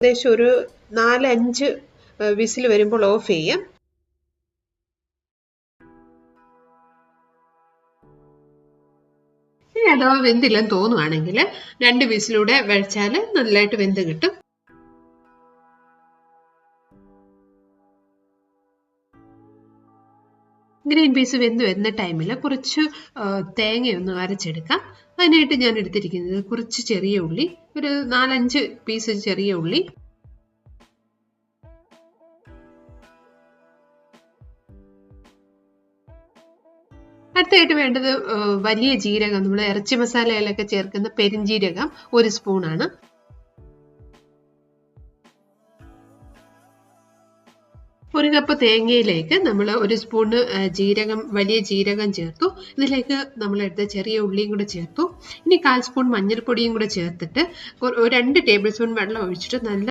ഏകദേശം ഒരു 4-5 വിസിൽ വരുമ്പോൾ ഓഫ് ചെയ്യാം. ഇനി അഥവാ വെന്തില്ലെന്ന് തോന്നുവാണെങ്കിൽ 2 വിസിലൂടെ വെച്ചാൽ നല്ലതായിട്ട് വെന്ത് കിട്ടും. ഗ്രീൻ പീസ് വെന്ത് വരുന്ന ടൈമിൽ കുറച്ച് തേങ്ങയൊന്ന് അരച്ചെടുക്കാം. അതിനായിട്ട് ഞാൻ എടുത്തിരിക്കുന്നത് കുറച്ച് ചെറിയ ഉള്ളി, ഒരു 4-5 പീസ് ചെറിയ ഉള്ളി, അടുത്തായിട്ട് വേണ്ടത് വലിയ ജീരകം, നമ്മൾ ഇറച്ചി മസാലയിലൊക്കെ ചേർക്കുന്ന പെരിഞ്ജീരകം 1 സ്പൂണാണ്. ഒരു കപ്പ് തേങ്ങയിലേക്ക് നമ്മൾ 1 സ്പൂണ് വലിയ ജീരകം ചേർത്തു. ഇതിലേക്ക് നമ്മൾ എടുത്ത ചെറിയ ഉള്ളിയും കൂടെ ചേർത്തു. ഇനി 1/4 സ്പൂൺ മഞ്ഞൾപ്പൊടിയും കൂടെ ചേർത്തിട്ട് 2 ടേബിൾ സ്പൂൺ വെള്ളം ഒഴിച്ചിട്ട് നല്ല